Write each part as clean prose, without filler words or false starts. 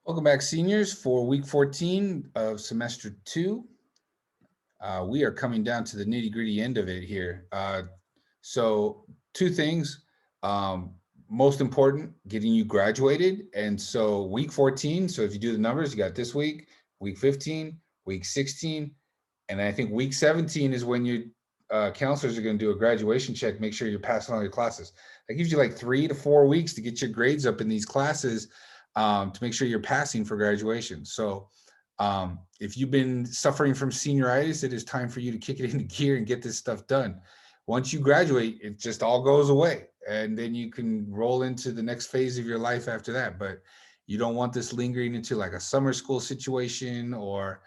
Welcome back, seniors, for week 14 of semester 2. We are coming down to the nitty-gritty end of it here. So two things. Most important, getting you graduated. And so week 14, so if you do the numbers, you got this week, week 15, week 16, and I think week 17 is when your counselors are going to do a graduation check, make sure you're passing all your classes. That gives you like 3 to 4 weeks to get your grades up in these classes, to make sure you're passing for graduation. So if you've been suffering from senioritis, it is time for you to kick it into gear and get this stuff done. Once you graduate, it just all goes away, and then you can roll into the next phase of your life after that. But you don't want this lingering into like a summer school situation, or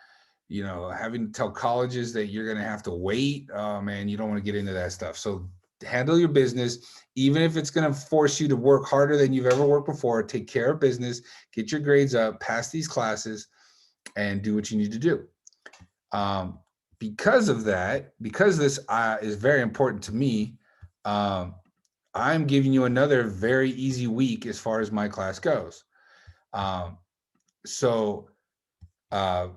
having to tell colleges that you're going to have to wait. Oh man, you don't want to get into that stuff. So handle your business, even if it's going to force you to work harder than you've ever worked before. Take care of business, get your grades up, pass these classes, and do what you need to do. Because of that, because this is very important to me, I'm giving you another very easy week as far as my class goes. So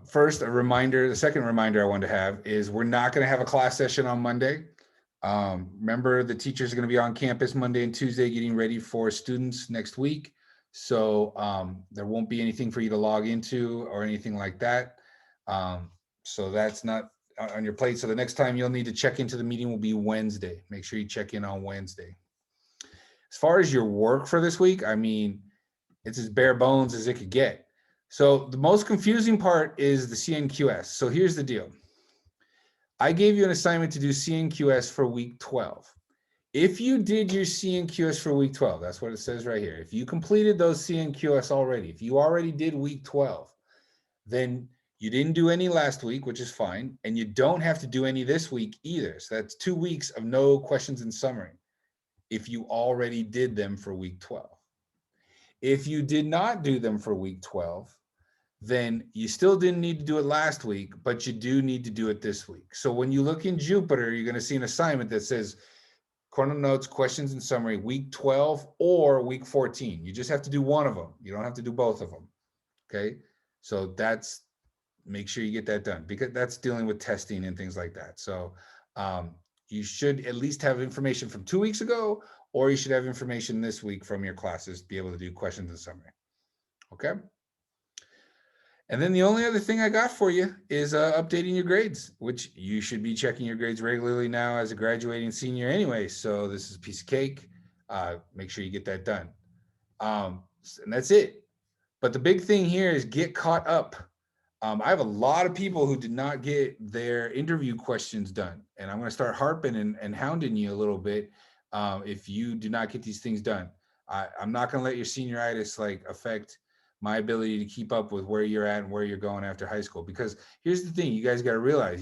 first, a reminder, the second reminder I want to have is we're not going to have a class session on Monday. Remember, the teachers are going to be on campus Monday and Tuesday getting ready for students next week. So there won't be anything for you to log into or anything like that. So that's not on your plate. So the next time you'll need to check into the meeting will be Wednesday. Make sure you check in on Wednesday. As far as your work for this week, I mean, it's as bare bones as it could get. So the most confusing part is the CNQS. So here's the deal. I gave you an assignment to do CNQS for week 12. If you did your CNQS for week 12, that's what it says right here. If you completed those CNQS already, if you already did week 12, then you didn't do any last week, which is fine. And you don't have to do any this week either. So that's 2 weeks of no questions and summary if you already did them for week 12. If you did not do them for week 12, then you still didn't need to do it last week, but you do need to do it this week. So when you look in Jupiter, you're going to see an assignment that says Corner Notes, Questions and Summary, week 12 or week 14. You just have to do one of them. You don't have to do both of them. Okay. So make sure you get that done, because that's dealing with testing and things like that. So you should at least have information from 2 weeks ago, or you should have information this week from your classes to be able to do questions and summary. Okay. And then the only other thing I got for you is updating your grades, which you should be checking your grades regularly now as a graduating senior anyway. So this is a piece of cake. Make sure you get that done. And that's it. But the big thing here is get caught up. I have a lot of people who did not get their interview questions done. And I'm going to start harping and hounding you a little bit if you do not get these things done. I'm not going to let your senioritis affect my ability to keep up with where you're at and where you're going after high school. Because here's the thing, you guys got to realize,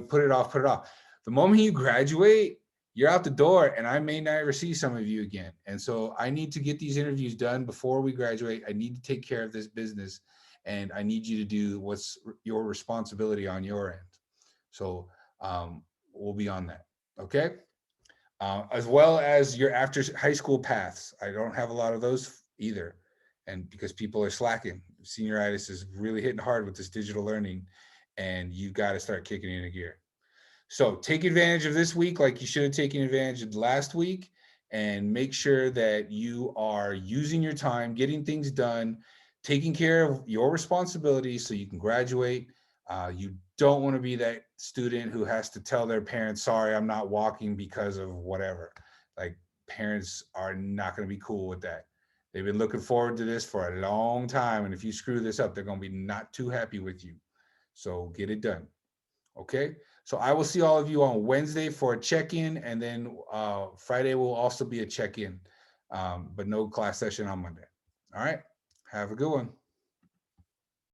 put it off. The moment you graduate, you're out the door, and I may not ever see some of you again. And so I need to get these interviews done before we graduate. I need to take care of this business, and I need you to do what's your responsibility on your end. So we'll be on that. Okay. As well as your after high school paths. I don't have a lot of those either. And because people are slacking, senioritis is really hitting hard with this digital learning, and you got to start kicking into gear. So take advantage of this week like you should have taken advantage of last week, and make sure that you are using your time, getting things done, taking care of your responsibilities so you can graduate. You don't want to be that student who has to tell their parents, sorry, I'm not walking because of whatever. Like, parents are not going to be cool with that. They've been looking forward to this for a long time. And if you screw this up, they're going to be not too happy with you. So get it done. Okay. So I will see all of you on Wednesday for a check-in. And then Friday will also be a check-in, but no class session on Monday. All right. Have a good one.